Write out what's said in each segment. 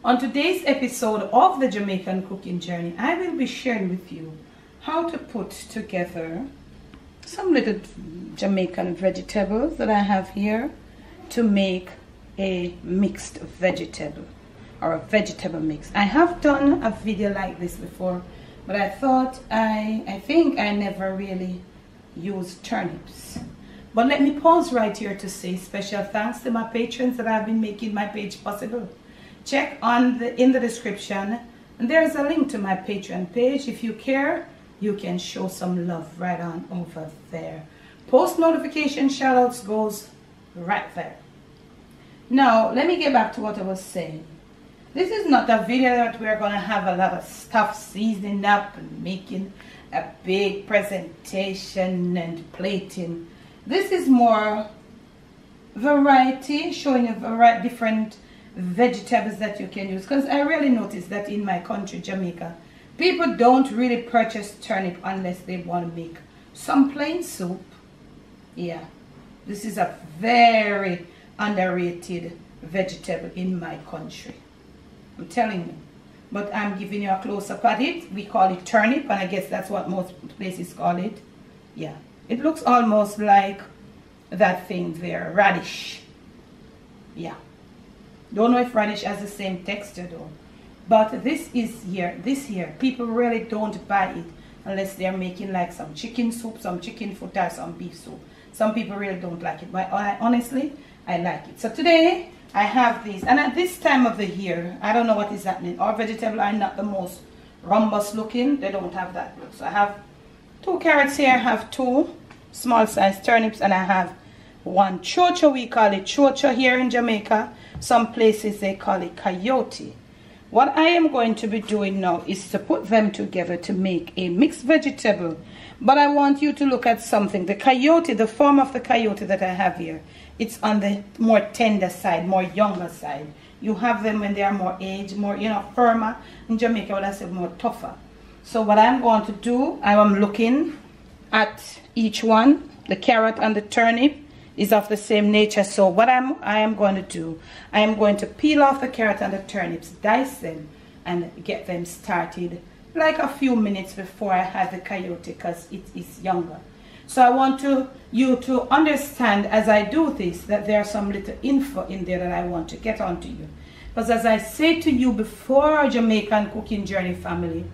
On today's episode of the Jamaican Cooking Journey, I will be sharing with you how to put together some little Jamaican vegetables that I have here to make a mixed vegetable or a vegetable mix. I have done a video like this before, but I thought I think I never really used turnips. But let me pause right here to say special thanks to my patrons that have been making my page possible. Check in the description, and there's a link to my Patreon page. If you care, you can show some love right on over there. Post notification shoutouts goes right there. Now, let me get back to what I was saying. This is not a video that we're going to have a lot of stuff seasoning up and making a big presentation and plating. This is more variety, showing you different vegetables that you can use, because I really noticed that in my country, Jamaica, people don't really purchase turnip unless they want to make some plain soup. Yeah, this is a very underrated vegetable in my country, I'm telling you. But I'm giving you a close-up at it. We call it turnip, and I guess that's what most places call it. Yeah, it looks almost like that thing there, radish. Yeah, don't know if radish has the same texture though. But this here, people really don't buy it unless they're making like some chicken soup, some chicken foot, or some beef soup. Some people really don't like it, but honestly, I like it. So today, I have these. And at this time of the year, I don't know what is happening. Our vegetables are not the most robust looking. They don't have that look. So I have 2 carrots here. I have 2 small sized turnips. And I have 1 chocho. We call it chocho here in Jamaica. Some places they call it coyote. What I am going to be doing now is to put them together to make a mixed vegetable. But I want you to look at something. The coyote, the form of the coyote that I have here, it's on the more tender side, more younger side. You have them when they are more aged, more, firmer. In Jamaica, what I say, more tougher. So what I'm going to do, I am looking at each one. The carrot and the turnip is of the same nature. So what I am going to do, I am going to peel off the carrot and the turnips, dice them, and get them started like a few minutes before I have the coyote, because it is younger. So I want you to understand as I do this that there are some little info in there that I want to get onto you. Because as I say to you before, our Jamaican Cooking Journey family,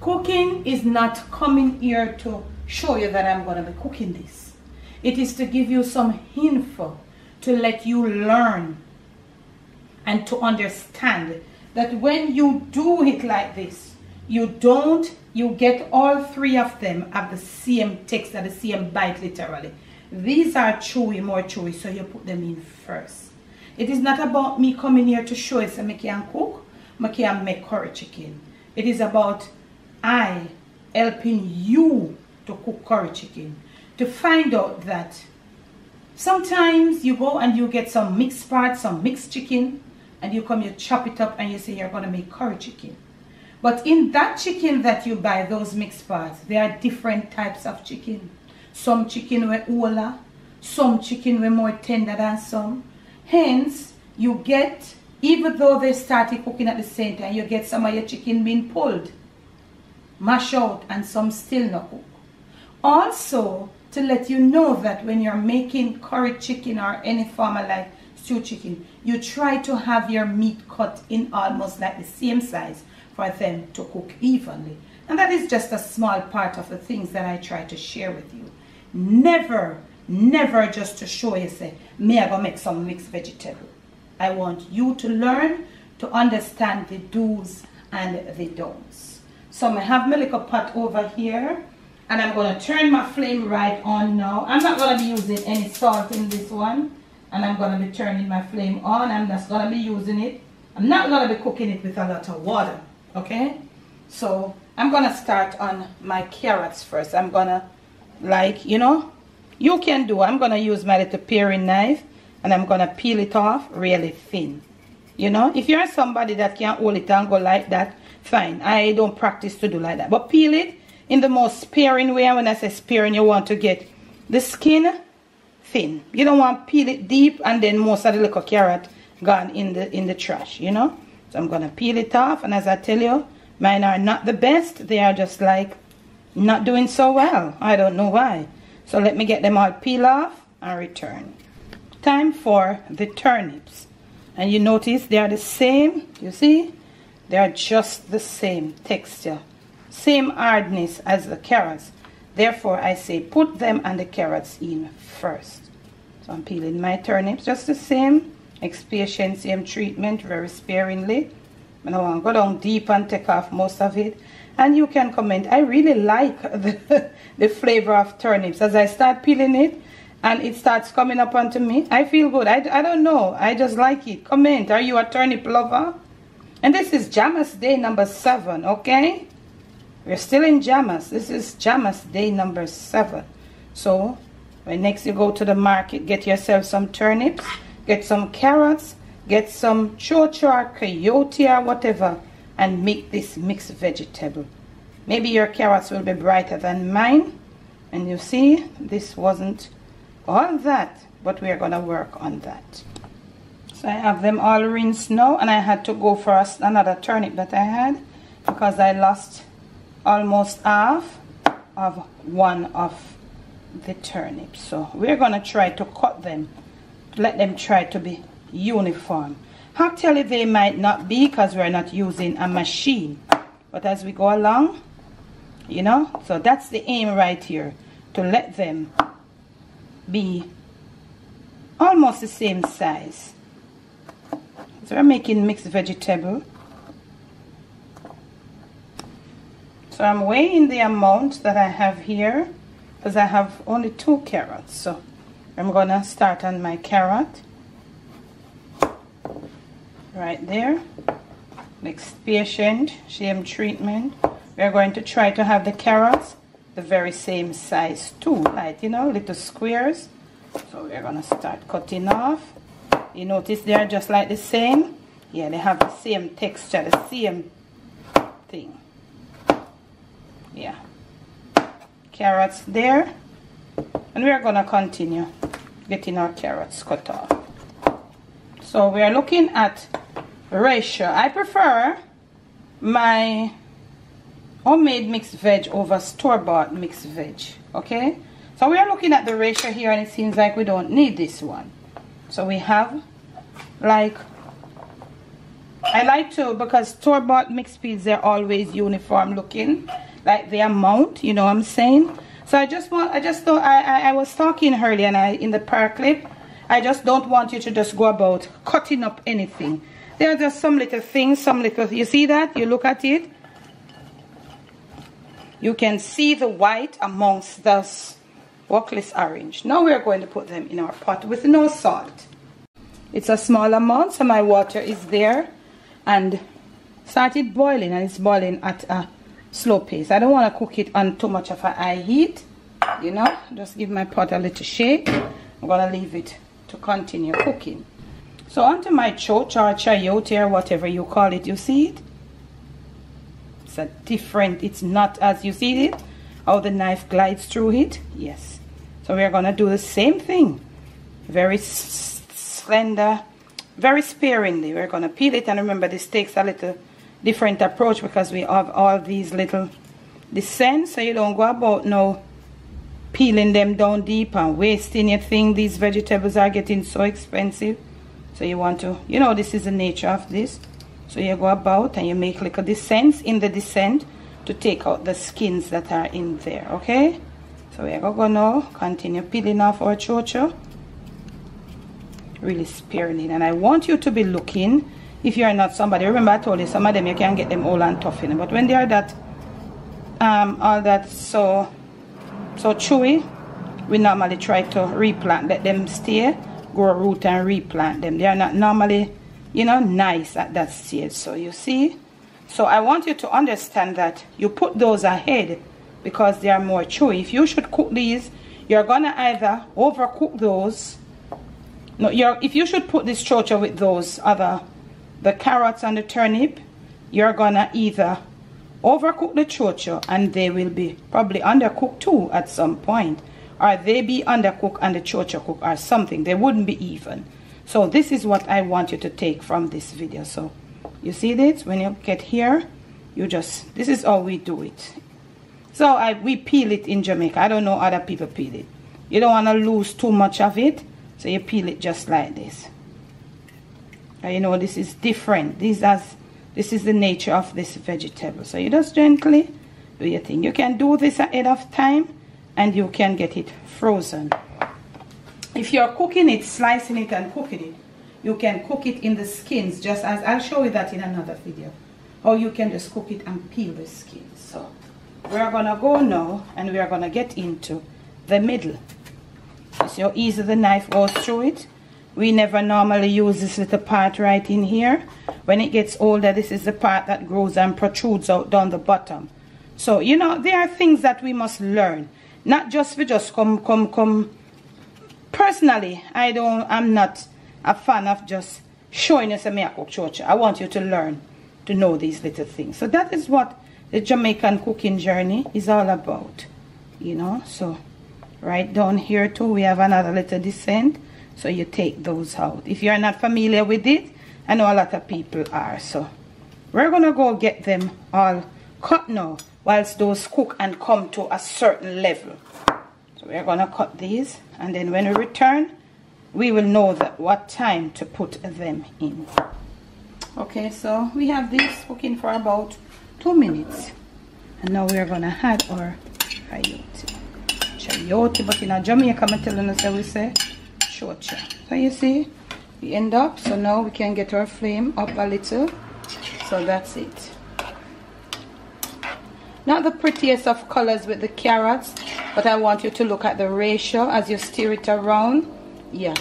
cooking is not coming here to show you that I'm going to be cooking this. It is to give you some info, to let you learn and to understand that when you do it like this, you get all 3 of them at the same texture, the same bite literally. These are chewy, more chewy, so you put them in first. It is not about me coming here to show you so I can cook, I can make curry chicken. It is about I helping you to cook curry chicken. To find out that sometimes you go and you get some mixed parts, some mixed chicken, and you come, you chop it up and you say you're going to make curry chicken. But in that chicken that you buy, those mixed parts, there are different types of chicken. Some chicken were ola, some chicken were more tender than some. Hence, you get, even though they started cooking at the same time, you get some of your chicken being pulled, mashed out, and some still not cooked. Also, to let you know that when you're making curry chicken or any form of like stew chicken, you try to have your meat cut in almost like the same size for them to cook evenly. And that is just a small part of the things that I try to share with you. Never just to show you, say, me I go make some mixed vegetable. I want you to learn to understand the do's and the don'ts. So I have my little pot over here, and I'm going to turn my flame right on now. I'm not going to be using any salt in this one, and I'm going to be turning my flame on. I'm just going to be using it. I'm not going to be cooking it with a lot of water, okay? So I'm going to start on my carrots first. I'm going to, like, you can do, I'm going to use my little paring knife, and I'm going to peel it off really thin. If you're somebody that can't hold it and go like that, fine. I don't practice to do like that. But peel it in the most sparing way. And when I say sparing, you want to get the skin thin. You don't want to peel it deep and then most of the little carrot gone in the trash, So I'm gonna peel it off, and as I tell you, mine are not the best. They are just like not doing so well. I don't know why. So let me get them all peeled off and return. Time for the turnips. And you notice they are the same, you see? They are just the same texture, same hardness as the carrots. Therefore, I say put them and the carrots in first. So I'm peeling my turnips, just the same, expansion, same treatment, very sparingly. I don't want to go down deep and take off most of it. And you can comment. I really like the flavor of turnips. As I start peeling it and it starts coming up onto me, I feel good. I don't know. I just like it. Comment. Are you a turnip lover? And this is JAMMAS day number 7, okay? We're still in JAMMAS. This is JAMMAS day number 7. So when next you go to the market, get yourself some turnips, get some carrots, get some chocho or coyote or whatever, and make this mixed vegetable. Maybe your carrots will be brighter than mine. And you see, this wasn't all that, but we are going to work on that. So I have them all rinsed now, and I had to go for another turnip that I had because I lost almost half of one of the turnips. So we're going to try to cut them, let them try to be uniform. Actually, they might not be because we're not using a machine, but as we go along, you know, so that's the aim right here, to let them be almost the same size. So we're making mixed vegetable. So I'm weighing the amount that I have here because I have only 2 carrots. So I'm gonna start on my carrot right there. Next patient, same treatment. We're going to try to have the carrots the very same size too, like, you know, little squares. So we're gonna start cutting off. You notice they are just like the same. Yeah, they have the same texture, the same thing. Yeah, carrots there, and we're gonna continue getting our carrots cut off. So we are looking at ratio. I prefer my homemade mixed veg over store-bought mixed veg, okay? So we are looking at the ratio here, and it seems like we don't need this one. So we have, like, I like to, because store-bought mixed peas, they're always uniform looking, like the amount, you know what I'm saying? So I was talking earlier, and in the prior clip, I just don't want you to just go about cutting up anything. There are just some little things, some little, you see that? You look at it, you can see the white amongst this walkless orange. Now we are going to put them in our pot with no salt. It's a small amount, so my water is there and started boiling, and it's boiling at a slow pace. I don't want to cook it on too much of a high heat, you know. Just give my pot a little shake. I'm going to leave it to continue cooking. So onto my chocho or chayote or whatever you call it, you see it? It's a different, it's not as you see it, how the knife glides through it. Yes. So we're going to do the same thing. Very slender, very sparingly. We're going to peel it, and remember this takes a little different approach because we have all these little descents, so you don't go about now peeling them down deep and wasting your thing. These vegetables are getting so expensive, so you want to, you know, this is the nature of this. So you go about and you make little descents in the descent to take out the skins that are in there, okay? So we're going to now continue peeling off our chocho really sparingly. And I want you to be looking, if you are not somebody, remember I told you some of them you can get them all and tough in, but when they are that all that so chewy, we normally try to replant, let them stay, grow root and replant them. They are not normally, you know, nice at that stage. So you see, so I want you to understand that you put those ahead because they are more chewy. If you should cook these, you're gonna either overcook those. No, if you should put this chocho with those other, the carrots and the turnip, you're gonna either overcook the chocho and they will be probably undercooked too at some point, or they be undercooked and the chocho cook or something. They wouldn't be even. So this is what I want you to take from this video. So You see this? When you get here, you just, this is how we do it. So we peel it in Jamaica. I don't know other people peel it. You don't want to lose too much of it, so you peel it just like this. And you know, this is different. This is the nature of this vegetable. So you just gently do your thing. You can do this ahead of time, and you can get it frozen. If you're cooking it, slicing it and cooking it, you can cook it in the skins, just as I'll show you that in another video. Or you can just cook it and peel the skins. So we're gonna go now, and we're gonna get into the middle. You see how easy the knife goes through it? We never normally use this little part right in here. When it gets older, this is the part that grows and protrudes out down the bottom. So, you know, there are things that we must learn. Not just we just come. Personally, I'm not a fan of just showing you some cook church. I want you to learn to know these little things. So that is what the Jamaican cooking journey is all about. You know, so right down here too, we have another little descent. So you take those out. If you're not familiar with it, I know a lot of people are. So we're going to go get them all cut now, whilst those cook and come to a certain level. So we're going to cut these, and then when we return, we will know that what time to put them in. Okay, so we have this cooking for about 2 minutes. And now we're going to add our chayote. Chayote, but in Jamaica, I'm telling us that we say chocha. So you see, we end up, so now we can get our flame up a little. So that's it. Not the prettiest of colors with the carrots, but I want you to look at the ratio as you stir it around. Yeah.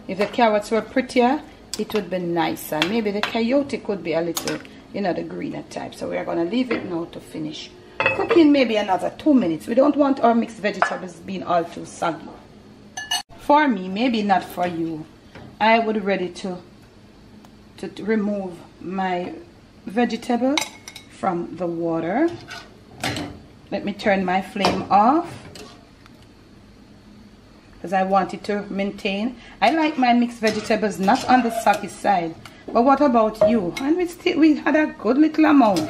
If the carrots were prettier, it would be nicer. Maybe the chayote could be a little, you know, the greener type. So we're going to leave it now to finish cooking maybe another 2 minutes. We don't want our mixed vegetables being all too soggy. For me, maybe not for you, I would ready to remove my vegetable from the water. Let me turn my flame off, because I want it to maintain. I like my mixed vegetables not on the soggy side. But what about you? And we had a good little amount.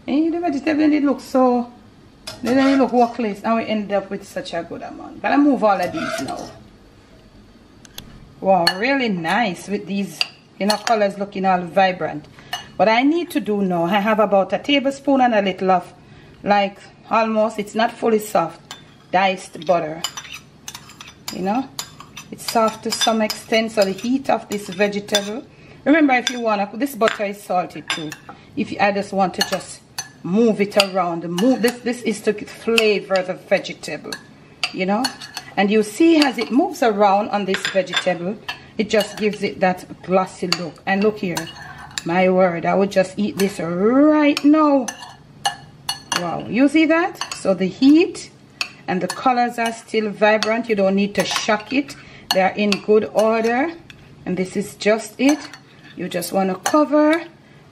The vegetable didn't look so, they didn't look workless, and we ended up with such a good amount. Gonna move all of these now. Wow, really nice with these, you know, colors looking all vibrant. What I need to do now, I have about a tablespoon and a little of, like, almost, it's not fully soft, diced butter. You know, it's soft to some extent, so the heat of this vegetable. Remember, if you want to, this butter is salted too. I just want to just move it around, this is to flavor the vegetable, you know. And you see, as it moves around on this vegetable, it just gives it that glossy look. And look here, my word, I would just eat this right now. Wow, you see that? So the heat and the colors are still vibrant. You don't need to shock it. They are in good order. And this is just it. You just want to cover,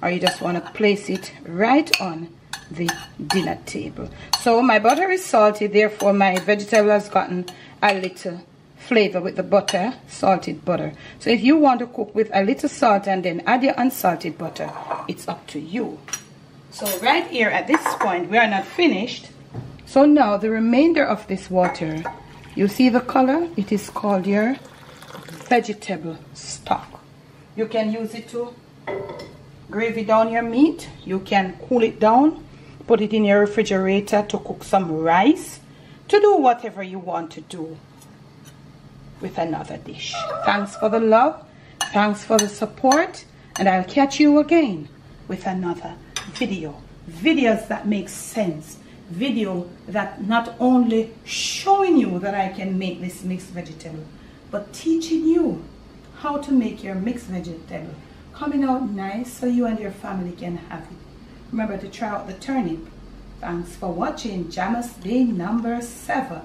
or you just want to place it right on the dinner table. So my butter is salty, therefore my vegetable has gotten a little flavor with the butter, salted butter. So if you want to cook with a little salt and then add your unsalted butter, it's up to you. So right here at this point, we are not finished. So now the remainder of this water, you see the color? It is called your vegetable stock. You can use it to gravy down your meat. You can cool it down, put it in your refrigerator to cook some rice, to do whatever you want to do with another dish. Thanks for the love, thanks for the support, and I'll catch you again with another video. Videos that make sense, video that not only showing you that I can make this mixed vegetable, but teaching you how to make your mixed vegetable coming out nice so you and your family can have it. Remember to try out the turnip. Thanks for watching JAMMAS day number 7.